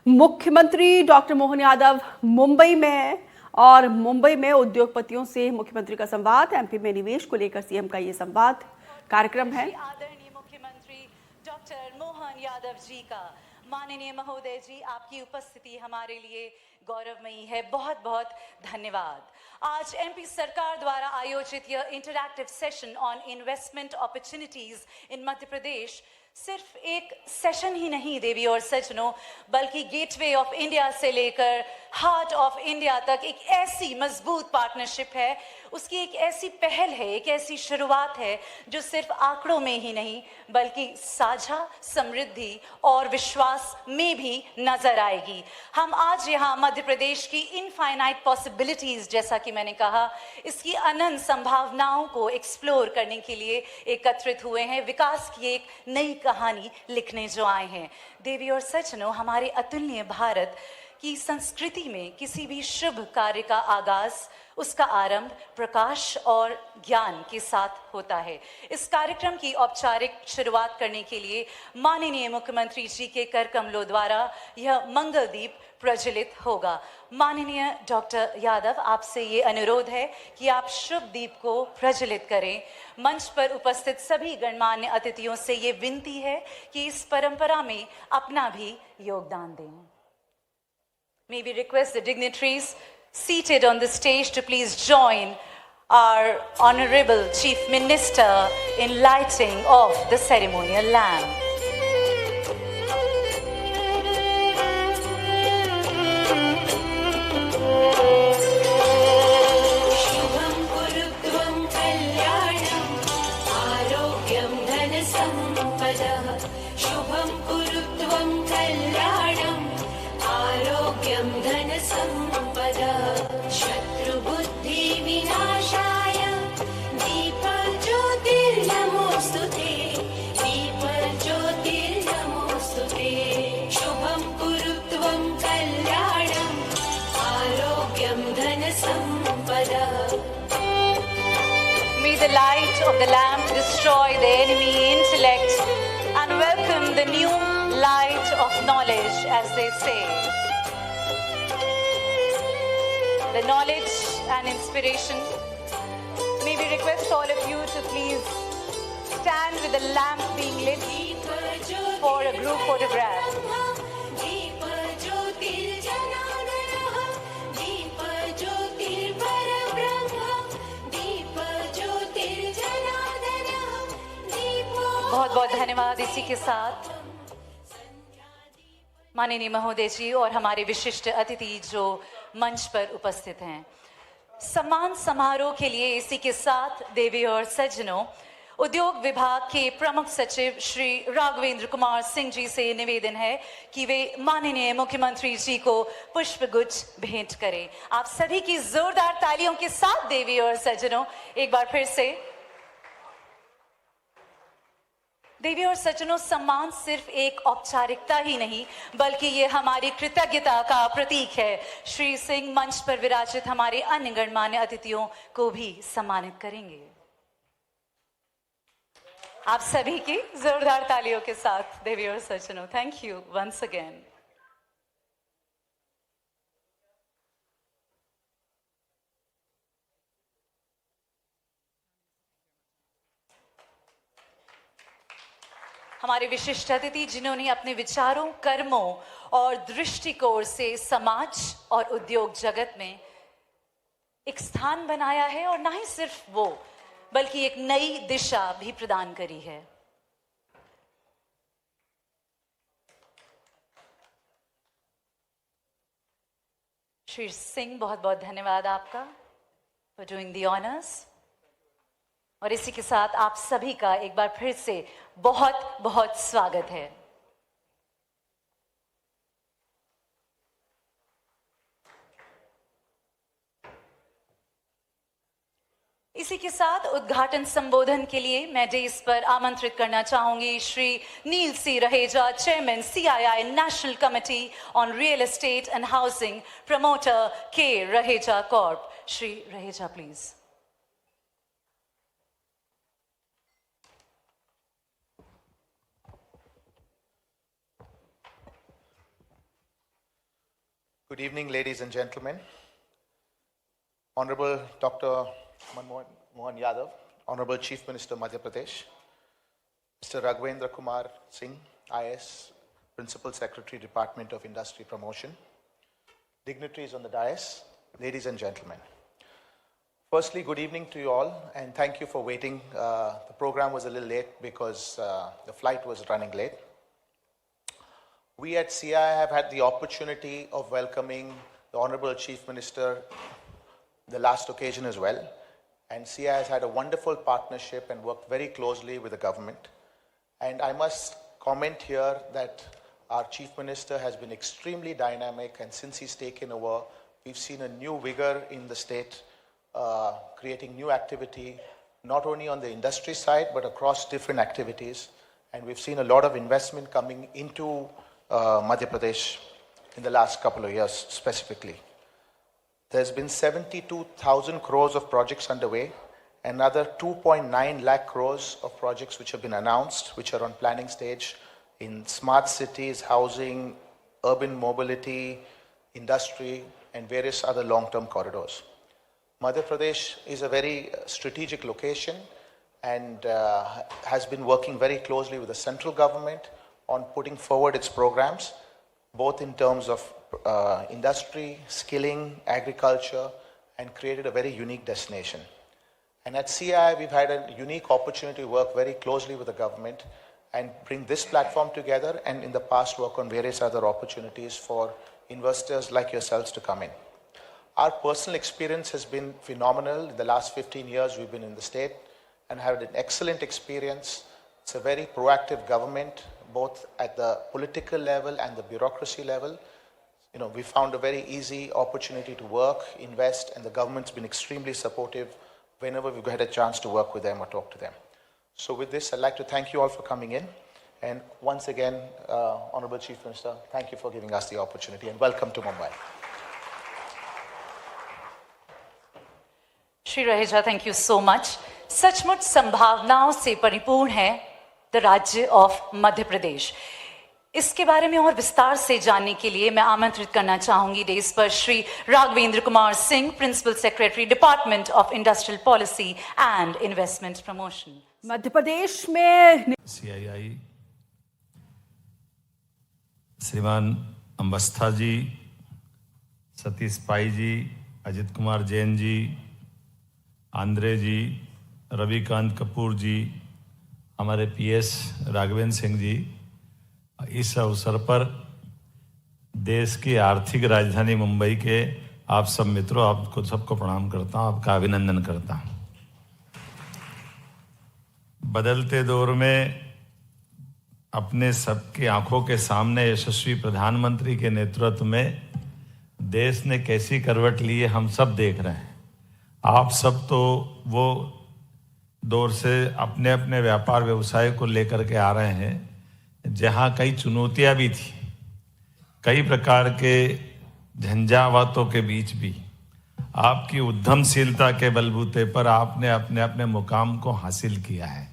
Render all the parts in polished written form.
मुख्यमंत्री डॉक्टर मोहन यादव मुंबई में हैं और मुंबई में उद्योगपतियों से मुख्यमंत्री का संवाद, एमपी में निवेश को लेकर सीएम का ये संवाद कार्यक्रम है। आदरणीय मुख्यमंत्री डॉक्टर मोहन यादव जी का, माननीय महोदय जी, आपकी उपस्थिति हमारे लिए गौरवमयी है। बहुत बहुत धन्यवाद। आज एमपी सरकार द्वारा आयोजित यह interactive session on investment opportunities in Madhya Pradesh सिर्फ एक सेशन ही नहीं देवी और सज्जनों, बल्कि गेटवे ऑफ इंडिया से लेकर हार्ट ऑफ इंडिया तक एक ऐसी मजबूत पार्टनरशिप है, उसकी एक ऐसी पहल है, एक ऐसी शुरुआत है जो सिर्फ आंकड़ों में ही नहीं बल्कि साझा समृद्धि और विश्वास में भी नजर आएगी। हम आज यहाँ मध्य प्रदेश की इनफाइनाइट पॉसिबिलिटीज, जैसा कि मैंने कहा, इसकी अनंत संभावनाओं को एक्सप्लोर करने के लिए एकत्रित हुए हैं, विकास की एक नई कहानी लिखने जो आए हैं। देवी और सज्जनों, हमारे अतुलनीय भारत की संस्कृति में किसी भी शुभ कार्य का आगाज, उसका आरंभ प्रकाश और ज्ञान के साथ होता है। इस कार्यक्रम की औपचारिक शुरुआत करने के लिए माननीय मुख्यमंत्री जी के कर कमलों द्वारा यह मंगल दीप प्रज्वलित होगा। माननीय डॉक्टर यादव, आपसे ये अनुरोध है कि आप शुभ दीप को प्रज्वलित करें। मंच पर उपस्थित सभी गणमान्य अतिथियों से ये विनती है कि इस परंपरा में अपना भी योगदान दें। May we request the dignitaries seated on the stage to please join our Honorable Chief Minister in lighting of the ceremonial lamp. May the light of the lamp destroy the enemy intellect and welcome the new light of knowledge, as they say. The knowledge and inspiration. May we request all of you to please stand with the lamp being lit for a group photograph. बहुत बहुत धन्यवाद। इसी के साथ माननीय महोदय जी और हमारे विशिष्ट अतिथि जो मंच पर उपस्थित हैं, सम्मान समारोह के लिए इसी के साथ देवी और सज्जनों, उद्योग विभाग के प्रमुख सचिव श्री राघवेंद्र कुमार सिंह जी से निवेदन है कि वे माननीय मुख्यमंत्री जी को पुष्पगुच्छ भेंट करें। आप सभी की जोरदार तालियों के साथ देवी और सज्जनों, एक बार फिर से। देवी और सज्जनों, सम्मान सिर्फ एक औपचारिकता ही नहीं बल्कि ये हमारी कृतज्ञता का प्रतीक है। श्री सिंह मंच पर विराजित हमारे अन्य गणमान्य अतिथियों को भी सम्मानित करेंगे। आप सभी की जोरदार तालियों के साथ देवी और सज्जनों, थैंक यू वंस अगेन। हमारे विशिष्ट अतिथि जिन्होंने अपने विचारों, कर्मों और दृष्टिकोण से समाज और उद्योग जगत में एक स्थान बनाया है, और ना ही सिर्फ वो बल्कि एक नई दिशा भी प्रदान करी है। श्री सिंह, बहुत बहुत धन्यवाद आपका फॉर डूइंग द ऑनर्स। और इसी के साथ आप सभी का एक बार फिर से बहुत बहुत स्वागत है। इसी के साथ उद्घाटन संबोधन के लिए मैं डेस्क पर आमंत्रित करना चाहूंगी Shri Neel C Raheja, chairman CII national committee on real estate and housing, promoter K Raheja corp. Shri Raheja, please. Good evening, ladies and gentlemen. Honorable Dr. Mohan Yadav, Honorable Chief Minister Madhya Pradesh, Mr. Raghvendra Kumar Singh, IS, Principal Secretary, Department of Industry Promotion, dignitaries on the dais, ladies and gentlemen. Firstly, good evening to you all, and thank you for waiting. The program was a little late because the flight was running late. We at CI have had the opportunity of welcoming the Honorable Chief Minister the last occasion as well. And CI has had a wonderful partnership and worked very closely with the government. And I must comment here that our Chief Minister has been extremely dynamic, and since he's taken over, we've seen a new vigor in the state, creating new activity, not only on the industry side, but across different activities. And we've seen a lot of investment coming into Madhya Pradesh in the last couple of years specifically. There's been 72,000 crores of projects underway, another 2.9 lakh crores of projects which have been announced, which are on planning stage in smart cities, housing, urban mobility, industry, and various other long-term corridors. Madhya Pradesh is a very strategic location and has been working very closely with the central government on putting forward its programs, both in terms of industry, skilling, agriculture, and created a very unique destination. And at CI, we've had a unique opportunity to work very closely with the government and bring this platform together, and in the past work on various other opportunities for investors like yourselves to come in. Our personal experience has been phenomenal. In the last 15 years, we've been in the state and had an excellent experience. It's a very proactive government, both at the political level and the bureaucracy level. You know, we found a very easy opportunity to work, invest, and the government's been extremely supportive whenever we've had a chance to work with them or talk to them. So with this, I'd like to thank you all for coming in. And once again, Honorable Chief Minister, thank you for giving us the opportunity, and welcome to Mumbai. Shri Raheja, thank you so much. सचमुच संभावनाओं से परिपूर्ण है the राज्य of Madhya Pradesh. इसके बारे में और विस्तार से जानने के लिए मैं आमंत्रित करना चाहूंगी डेस्क पर Shri Raghavendra Kumar Singh, principal secretary, department of industrial policy and investment promotion. Madhya Pradesh में CII श्रीमान अम्बस्था जी, सतीश पाई जी, अजित कुमार जैन जी, आंद्रे जी, रविकांत कपूर जी, हमारे PS राघवेंद्र सिंह जी, इस अवसर पर देश की आर्थिक राजधानी मुंबई के आप सब मित्रों, आपको सबको प्रणाम करता हूँ, आपका अभिनंदन करता हूँ. बदलते दौर में अपने सबकी आंखों के सामने यशस्वी प्रधानमंत्री के नेतृत्व में देश ने कैसी करवट ली है, हम सब देख रहे हैं. आप सब तो वो दौर से अपने अपने व्यापार व्यवसाय को लेकर के आ रहे हैं जहां कई चुनौतियां भी थी, कई प्रकार के झंझावातों के बीच भी आपकी उद्यमशीलता के बलबूते पर आपने अपने अपने मुकाम को हासिल किया है.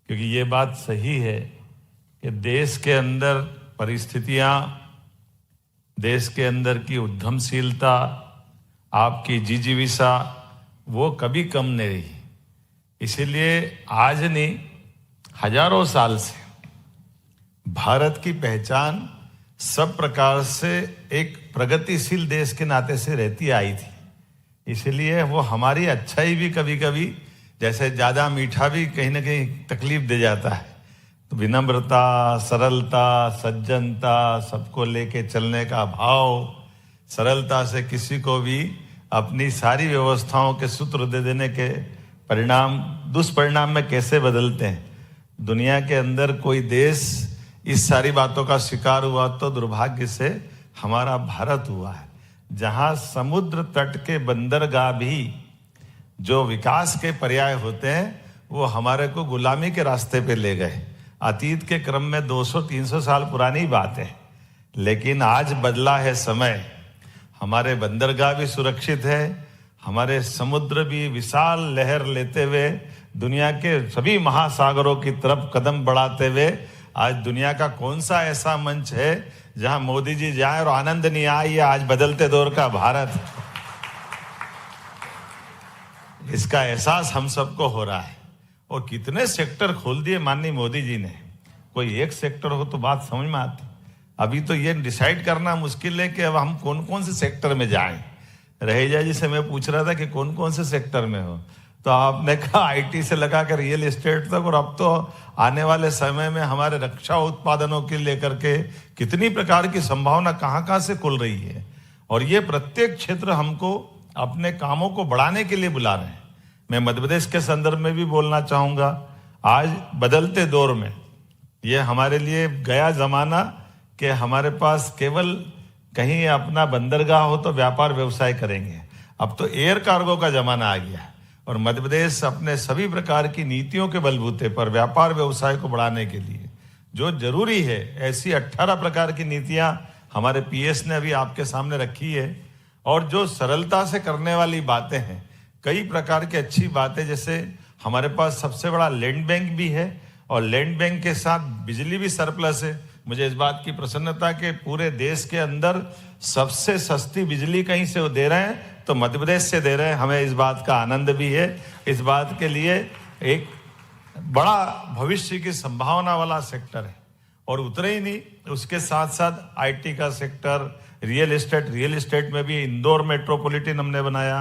क्योंकि ये बात सही है कि देश के अंदर परिस्थितियां, देश के अंदर की उद्यमशीलता, आपकी जिजीविसा वो कभी कम नहीं रही. इसीलिए आज नहीं, हजारों साल से भारत की पहचान सब प्रकार से एक प्रगतिशील देश के नाते से रहती आई थी. इसलिए वो हमारी अच्छाई भी कभी कभी, जैसे ज़्यादा मीठा भी कहीं ना कहीं तकलीफ दे जाता है, तो विनम्रता, सरलता, सज्जनता, सबको लेके चलने का भाव, सरलता से किसी को भी अपनी सारी व्यवस्थाओं के सूत्र दे देने के परिणाम दुष्परिणाम में कैसे बदलते हैं. दुनिया के अंदर कोई देश इस सारी बातों का शिकार हुआ तो दुर्भाग्य से हमारा भारत हुआ है, जहां समुद्र तट के बंदरगाह भी जो विकास के पर्याय होते हैं वो हमारे को गुलामी के रास्ते पे ले गए. अतीत के क्रम में 200-300 साल पुरानी बात है, लेकिन आज बदला है समय. हमारे बंदरगाह भी सुरक्षित है, हमारे समुद्र भी विशाल लहर लेते हुए दुनिया के सभी महासागरों की तरफ कदम बढ़ाते हुए आज दुनिया का कौन सा ऐसा मंच है जहां मोदी जी जाए और आनंद नहीं आए, ये आज बदलते दौर का भारत, इसका एहसास हम सबको हो रहा है। और कितने सेक्टर खोल दिए माननीय मोदी जी ने, कोई एक सेक्टर हो तो बात समझ में आती। अभी तो ये डिसाइड करना मुश्किल है कि अब हम कौन कौन से सेक्टर में जाएं। रहेजा जी से मैं पूछ रहा था कि कौन कौन से सेक्टर में हो, तो आपने कहा आईटी से लगा कर रियल एस्टेट तक, और अब तो आने वाले समय में हमारे रक्षा उत्पादनों के लेकर के कितनी प्रकार की संभावना कहाँ कहाँ से खुल रही है। और ये प्रत्येक क्षेत्र हमको अपने कामों को बढ़ाने के लिए बुला रहे हैं। मैं मध्य प्रदेश के संदर्भ में भी बोलना चाहूँगा, आज बदलते दौर में ये हमारे लिए गया जमाना कि हमारे पास केवल कहीं अपना बंदरगाह हो तो व्यापार व्यवसाय करेंगे। अब तो एयर कार्गो का जमाना आ गया है, और मध्य प्रदेश अपने सभी प्रकार की नीतियों के बलबूते पर व्यापार व्यवसाय को बढ़ाने के लिए जो जरूरी है, ऐसी 18 प्रकार की नीतियां हमारे पीएस ने अभी आपके सामने रखी है। और जो सरलता से करने वाली बातें हैं, कई प्रकार की अच्छी बातें, जैसे हमारे पास सबसे बड़ा लैंड बैंक भी है, और लैंड बैंक के साथ बिजली भी सरप्लस है। मुझे इस बात की प्रसन्नता कि पूरे देश के अंदर सबसे सस्ती बिजली कहीं से वो दे रहे हैं तो मध्य प्रदेश से दे रहे हैं। हमें इस बात का आनंद भी है। इस बात के लिए एक बड़ा भविष्य की संभावना वाला सेक्टर है। और उतरे ही नहीं, उसके साथ साथ आईटी का सेक्टर, रियल एस्टेट में भी इंदौर मेट्रोपॉलिटन हमने बनाया,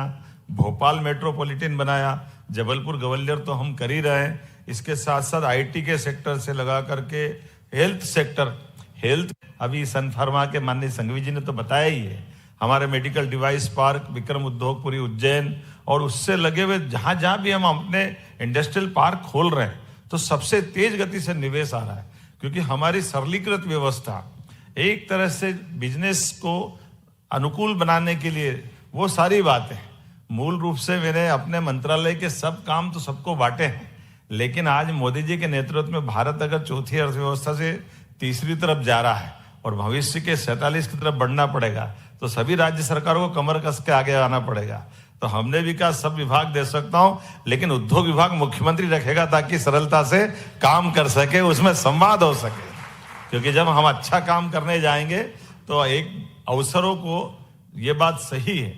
भोपाल मेट्रोपॉलिटन बनाया, जबलपुर ग्वालियर तो हम कर ही रहे हैं। इसके साथ साथ आईटी के सेक्टर से लगा करके हेल्थ सेक्टर, हेल्थ अभी सन फार्मा के माननीय संघवी जी ने तो बताया ही है। हमारे medical device park Vikram Udyogpuri Ujjain, और उससे लगे हुए जहां जहां भी हम अपने इंडस्ट्रियल पार्क खोल रहे हैं तो सबसे तेज गति से निवेश आ रहा है, क्योंकि हमारी सरलीकृत व्यवस्था एक तरह से बिजनेस को अनुकूल बनाने के लिए वो सारी बातें, मूल रूप से मैंने अपने मंत्रालय के सब काम तो सबको बांटे हैं, लेकिन आज मोदी जी के नेतृत्व में भारत अगर चौथी अर्थव्यवस्था से तीसरी तरफ जा रहा है और भविष्य के 47 की तरफ बढ़ना पड़ेगा, तो सभी राज्य सरकारों को कमर कस के आगे आना पड़ेगा। तो हमने भी कहा सब विभाग दे सकता हूं, लेकिन उद्योग विभाग मुख्यमंत्री रखेगा ताकि सरलता से काम कर सके, उसमें संवाद हो सके। क्योंकि जब हम अच्छा काम करने जाएंगे तो एक अवसरों को, ये बात सही है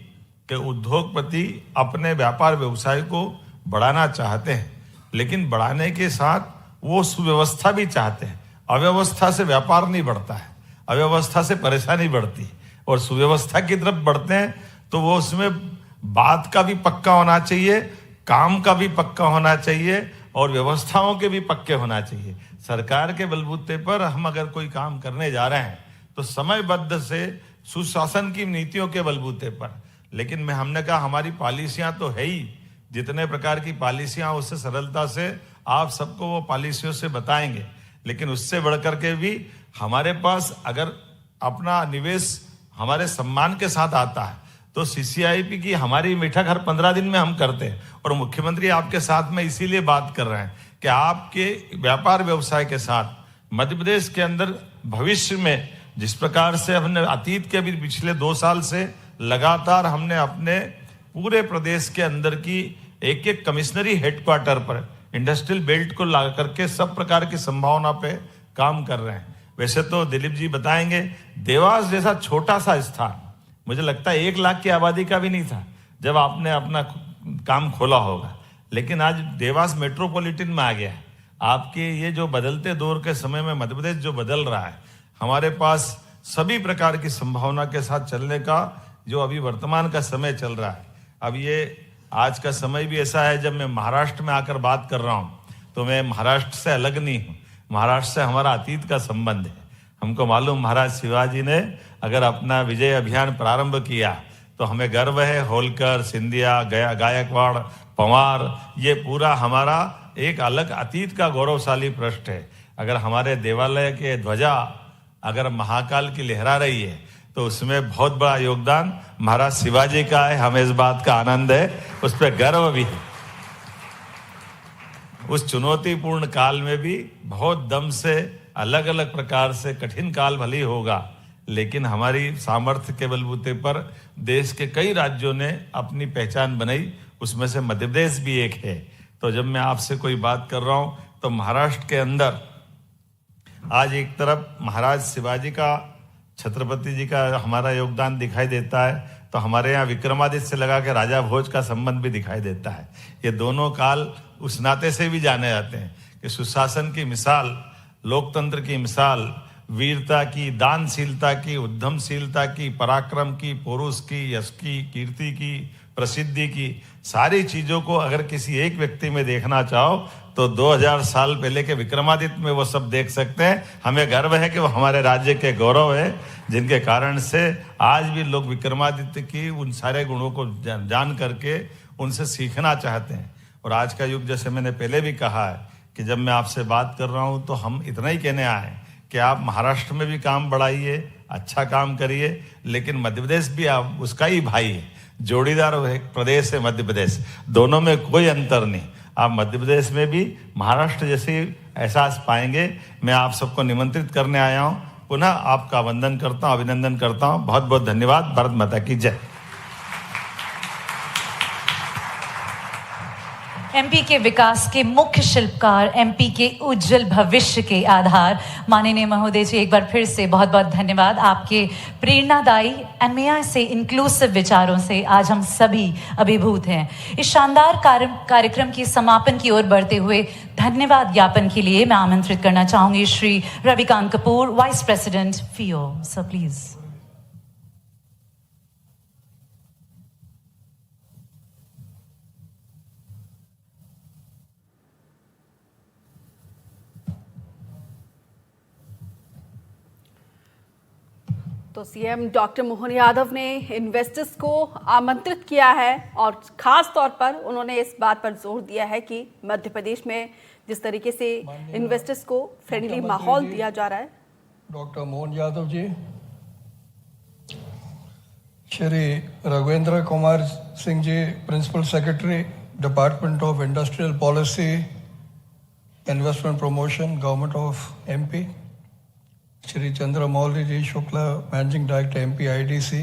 कि उद्योगपति अपने व्यापार व्यवसाय को बढ़ाना चाहते हैं, लेकिन बढ़ाने के साथ वो सुव्यवस्था भी चाहते हैं। अव्यवस्था से व्यापार नहीं बढ़ता है, अव्यवस्था से परेशानी बढ़ती, और सुव्यवस्था की तरफ बढ़ते हैं तो वो उसमें बात का भी पक्का होना चाहिए, काम का भी पक्का होना चाहिए, और व्यवस्थाओं के भी पक्के होना चाहिए। सरकार के बलबूते पर हम अगर कोई काम करने जा रहे हैं तो समयबद्ध से सुशासन की नीतियों के बलबूते पर, लेकिन हमने कहा हमारी पॉलिसियां तो है ही, जितने प्रकार की पॉलिसियां उससे सरलता से आप सबको वो पॉलिसियों से बताएंगे, लेकिन उससे बढ़कर के भी हमारे पास अगर अपना निवेश हमारे सम्मान के साथ आता है तो सीसीआईपी की हमारी बैठक हर 15 दिन में हम करते हैं। और मुख्यमंत्री आपके साथ में इसीलिए बात कर रहे हैं कि आपके व्यापार व्यवसाय के साथ मध्य प्रदेश के अंदर भविष्य में जिस प्रकार से हमने अतीत के भी पिछले 2 साल से लगातार हमने अपने पूरे प्रदेश के अंदर की एक एक कमिश्नरी हेडक्वार्टर पर इंडस्ट्रियल बेल्ट को ला करके सब प्रकार की संभावना पे काम कर रहे हैं। वैसे तो दिलीप जी बताएंगे, देवास जैसा छोटा सा स्थान, मुझे लगता है 1 लाख की आबादी का भी नहीं था जब आपने अपना काम खोला होगा, लेकिन आज देवास मेट्रोपॉलिटन में आ गया है। आपके ये जो बदलते दौर के समय में मध्य प्रदेश जो बदल रहा है, हमारे पास सभी प्रकार की संभावना के साथ चलने का जो अभी वर्तमान का समय चल रहा है। अब ये आज का समय भी ऐसा है, जब मैं महाराष्ट्र में आकर बात कर रहा हूँ तो मैं महाराष्ट्र से अलग नहीं हूँ, महाराष्ट्र से हमारा अतीत का संबंध है। हमको मालूम महाराज शिवाजी ने अगर अपना विजय अभियान प्रारंभ किया तो हमें गर्व है। होलकर, सिंधिया, गायकवाड़, पंवार, ये पूरा हमारा एक अलग अतीत का गौरवशाली पृष्ठ है। अगर हमारे देवालय के ध्वजा अगर महाकाल की लहरा रही है तो उसमें बहुत बड़ा योगदान महाराज शिवाजी का है। हमें इस बात का आनंद है, उस पर गर्व भी है। उस चुनौतीपूर्ण काल में भी बहुत दम से, अलग अलग प्रकार से, कठिन काल भले ही होगा, लेकिन हमारी सामर्थ्य के बलबूते पर देश के कई राज्यों ने अपनी पहचान बनाई, उसमें से मध्य प्रदेश भी एक है। तो जब मैं आपसे कोई बात कर रहा हूं तो महाराष्ट्र के अंदर आज एक तरफ महाराज शिवाजी का छत्रपति जी का हमारा योगदान दिखाई देता है, तो हमारे यहाँ विक्रमादित्य से लगा के राजा भोज का संबंध भी दिखाई देता है। ये दोनों काल उस नाते से भी जाने जाते हैं कि सुशासन की मिसाल, लोकतंत्र की मिसाल, वीरता की, दानशीलता की, उद्यमशीलता की, पराक्रम की, पौरुष की, यश की, कीर्ति की, प्रसिद्धि की, सारी चीजों को अगर किसी एक व्यक्ति में देखना चाहो तो 2000 साल पहले के विक्रमादित्य में वो सब देख सकते हैं। हमें गर्व है कि वो हमारे राज्य के गौरव है, जिनके कारण से आज भी लोग विक्रमादित्य की उन सारे गुणों को जान करके उनसे सीखना चाहते हैं। और आज का युग, जैसे मैंने पहले भी कहा है कि जब मैं आपसे बात कर रहा हूं तो हम इतना ही कहने आए कि आप महाराष्ट्र में भी काम बढ़ाइए, अच्छा काम करिए, लेकिन मध्य प्रदेश भी आप उसका ही भाई है, जोड़ीदार एक प्रदेश है मध्य प्रदेश, दोनों में कोई अंतर नहीं। आप मध्य प्रदेश में भी महाराष्ट्र जैसे एहसास पाएंगे। मैं आप सबको निमंत्रित करने आया हूं, पुनः आपका वंदन करता हूं, अभिनंदन करता हूं। बहुत बहुत धन्यवाद। भारत माता की जय। एमपी के विकास के मुख्य शिल्पकार, एमपी के उज्जवल भविष्य के आधार, माननीय महोदय जी, एक बार फिर से बहुत बहुत धन्यवाद। आपके प्रेरणादायी एंड मे आई से इंक्लूसिव विचारों से आज हम सभी अभिभूत हैं। इस शानदार कार्यक्रम के समापन की ओर बढ़ते हुए धन्यवाद ज्ञापन के लिए मैं आमंत्रित करना चाहूंगी Shri Ravikant Kapoor, vice president FIEO. So please. तो सीएम डॉक्टर मोहन यादव ने इन्वेस्टर्स को आमंत्रित किया है और खास तौर पर उन्होंने इस बात पर जोर दिया है कि मध्य प्रदेश में जिस तरीके से इन्वेस्टर्स को फ्रेंडली माहौल दिया जा रहा है। Doctor Mohan Yadav ji, Shri Raghavendra Kumar Singh ji, principal secretary, department of industrial policy, investment promotion, government of MP, Shri Chandramouli Ji Shukla, Managing Director, MP IDC,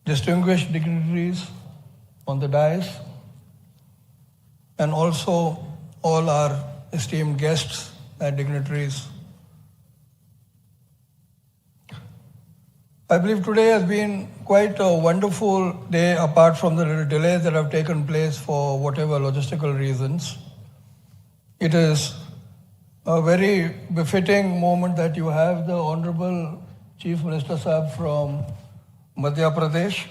distinguished dignitaries on the dais, and also all our esteemed guests and dignitaries. I believe today has been quite a wonderful day, apart from the little delays that have taken place for whatever logistical reasons. It is a very befitting moment that you have the Honorable Chief Minister Sahab from Madhya Pradesh,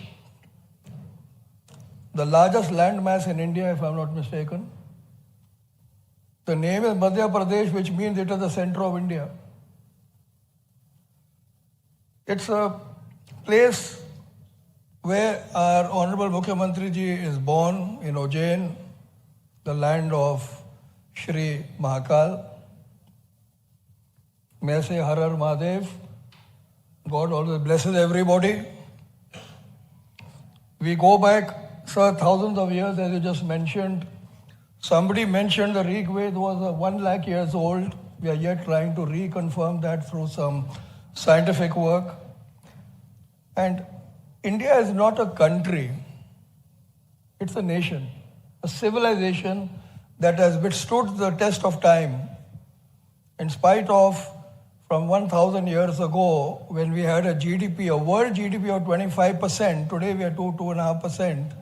the largest landmass in India, if I'm not mistaken. The name is Madhya Pradesh, which means it is the center of India. It's a place where our Honorable Mukhyamantri Ji is born in Ujjain, the land of Shri Mahakal. May I say Har Har Mahadev. God always blesses everybody. We go back, sir, thousands of years, as you just mentioned. Somebody mentioned the Rig Veda was 1 lakh years old. We are yet trying to reconfirm that through some scientific work. And India is not a country. It's a nation, a civilization that has withstood the test of time. In spite of, from 1,000 years ago, when we had a GDP, a world GDP of 25%, today we are 2.5%.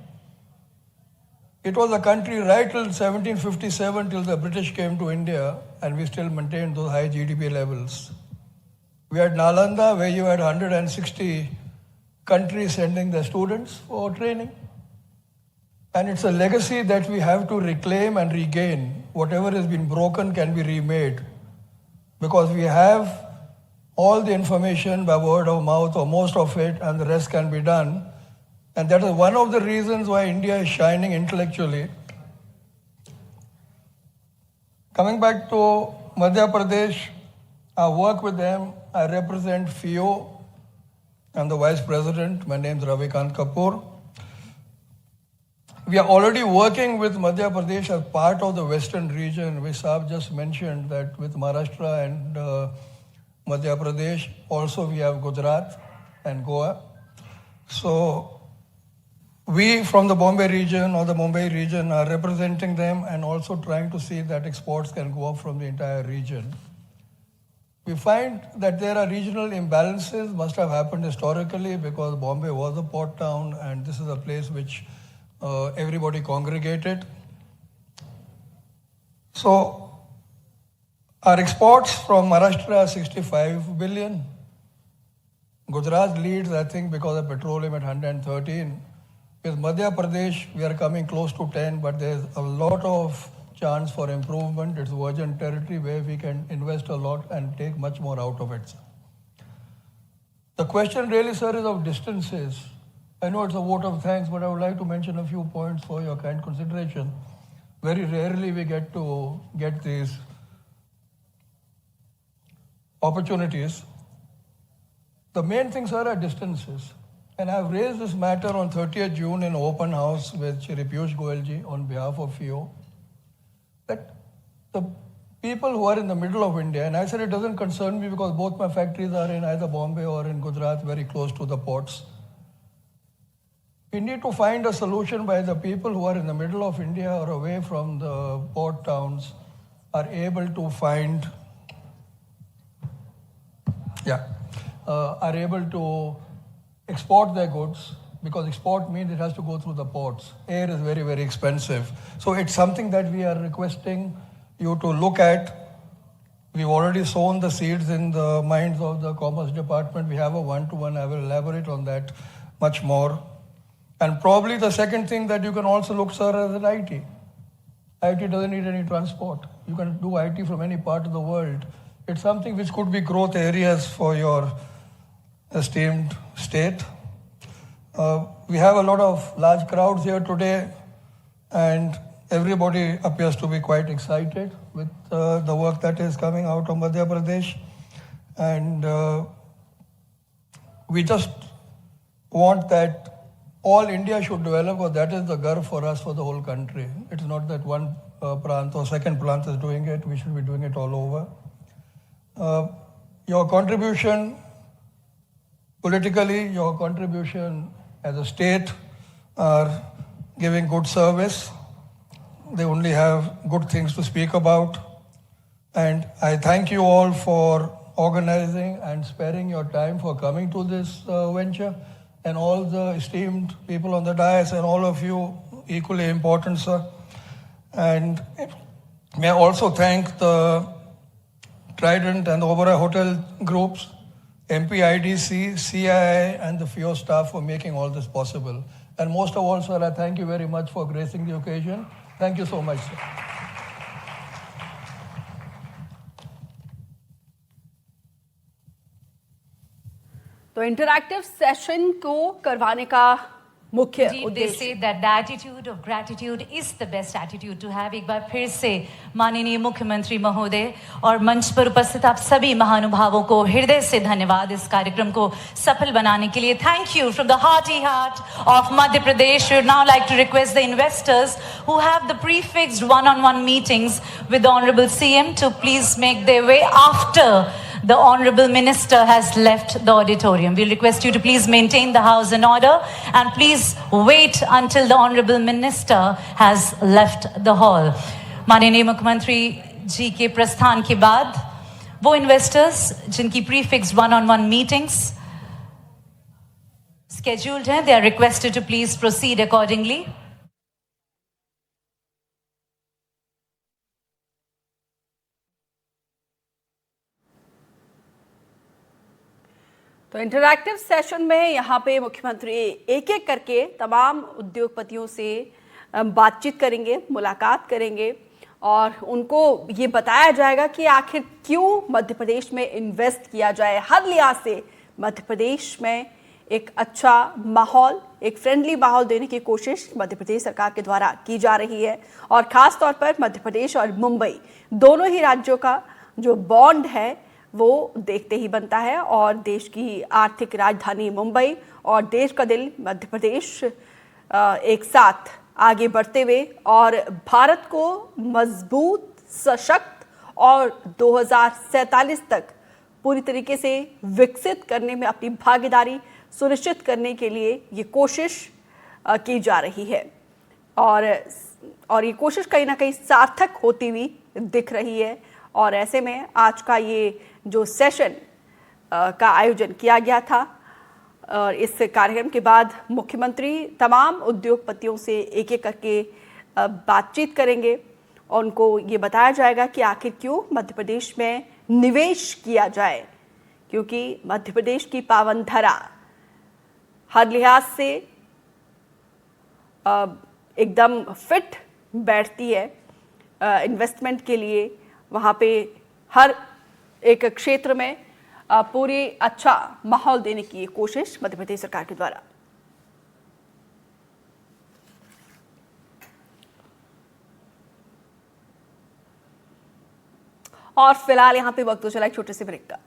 It was a country right till 1757, till the British came to India, and we still maintained those high GDP levels. We had Nalanda, where you had 160 countries sending their students for training. And it's a legacy that we have to reclaim and regain. Whatever has been broken can be remade. Because we have all the information by word of mouth, or most of it, and the rest can be done. And that is one of the reasons why India is shining intellectually. Coming back to Madhya Pradesh, I work with them. I represent FIO. I'm the Vice President. My name is Ravikant Kapoor. We are already working with Madhya Pradesh as part of the western region, which Saab just mentioned, that with Maharashtra and Madhya Pradesh, also we have Gujarat and Goa. So we from the Bombay region or the Mumbai region are representing them and also trying to see that exports can go up from the entire region. we find that there are regional imbalances, must have happened historically because Bombay was a port town and this is a place which everybody congregated. So our exports from Maharashtra are 65 billion. Gujarat leads, I think, because of petroleum at 113. With Madhya Pradesh, we are coming close to 10, but there's a lot of chance for improvement. It's virgin territory where we can invest a lot and take much more out of it. The question really, sir, is of distances. I know it's a vote of thanks, but I would like to mention a few points for your kind consideration. Very rarely we get to get these opportunities. The main things are distances. And I've raised this matter on 30th June in open house with Shri Piyush Goyalji on behalf of FIO, that the people who are in the middle of India, and I said it doesn't concern me because both my factories are in either Bombay or in Gujarat, very close to the ports. We need to find a solution by the people who are in the middle of India or away from the port towns are able to find, are able to export their goods, because export means it has to go through the ports. Air is very, very expensive. So it's something that we are requesting you to look at. We've already sown the seeds in the minds of the Commerce Department. We have a one-to-one. I will elaborate on that much more. And probably the second thing that you can also look, sir, as an IT. IT doesn't need any transport. You can do IT from any part of the world. It's something which could be growth areas for your esteemed state. We have a lot of large crowds here today, and everybody appears to be quite excited with the work that is coming out of Madhya Pradesh. And we just want that all India should develop, because that is the garv for us, for the whole country. It's not that one prant or second prant is doing it. We should be doing it all over. Your contribution politically, your contribution as a state are giving good service. They only have good things to speak about. And I thank you all for organizing and sparing your time for coming to this venture. And all the esteemed people on the dais and all of you, equally important, sir. And may I also thank the Trident and the Oberoi Hotel groups, MPIDC, CII, and the FIO staff for making all this possible. And most of all, sir, I thank you very much for gracing the occasion. Thank you so much, sir. तो interactive session को करवाने का मुख्य They उद्देश्य say that the attitude of gratitude is the best attitude to have. एक बार फिर से माननीय मुख्यमंत्री महोदय और मंच पर उपस्थित आप सभी महानुभावों को हृदय से धन्यवाद इस कार्यक्रम को सफल बनाने के लिए. Thank you from the hearty heart of Madhya Pradesh. We would now like to request the investors who have the prefixed one-on-one meetings with the Honorable CM to please make their way after the Honorable Minister has left the auditorium. We'll request you to please maintain the house in order and please wait until the Honorable Minister has left the hall. माननीय मुख्यमंत्री जी के प्रस्थान के बाद वो investors जिनकी prefixed one-on-one meetings scheduled हैं, they are requested to please proceed accordingly. तो इंटरैक्टिव सेशन में यहाँ पे मुख्यमंत्री एक एक करके तमाम उद्योगपतियों से बातचीत करेंगे, मुलाकात करेंगे और उनको ये बताया जाएगा कि आखिर क्यों मध्य प्रदेश में इन्वेस्ट किया जाए. हर लिहाज से मध्य प्रदेश में एक अच्छा माहौल, एक फ्रेंडली माहौल देने की कोशिश मध्य प्रदेश सरकार के द्वारा की जा रही है और ख़ास तौर पर मध्य प्रदेश और मुंबई दोनों ही राज्यों का जो बॉन्ड है वो देखते ही बनता है और देश की आर्थिक राजधानी मुंबई और देश का दिल मध्य प्रदेश एक साथ आगे बढ़ते हुए और भारत को मजबूत, सशक्त और 2047 तक पूरी तरीके से विकसित करने में अपनी भागीदारी सुनिश्चित करने के लिए ये कोशिश की जा रही है और ये कोशिश कहीं ना कहीं सार्थक होती हुई दिख रही है और ऐसे में आज का ये जो सेशन का आयोजन किया गया था और इस कार्यक्रम के बाद मुख्यमंत्री तमाम उद्योगपतियों से एक एक करके बातचीत करेंगे और उनको ये बताया जाएगा कि आखिर क्यों मध्य प्रदेश में निवेश किया जाए, क्योंकि मध्य प्रदेश की पावन धरा हर लिहाज से एकदम फिट बैठती है इन्वेस्टमेंट के लिए। वहाँ पे हर एक क्षेत्र में पूरी अच्छा माहौल देने की कोशिश मध्य प्रदेश सरकार के द्वारा। और फिलहाल यहाँ पे वक्त तो चला एक छोटे से ब्रेक का।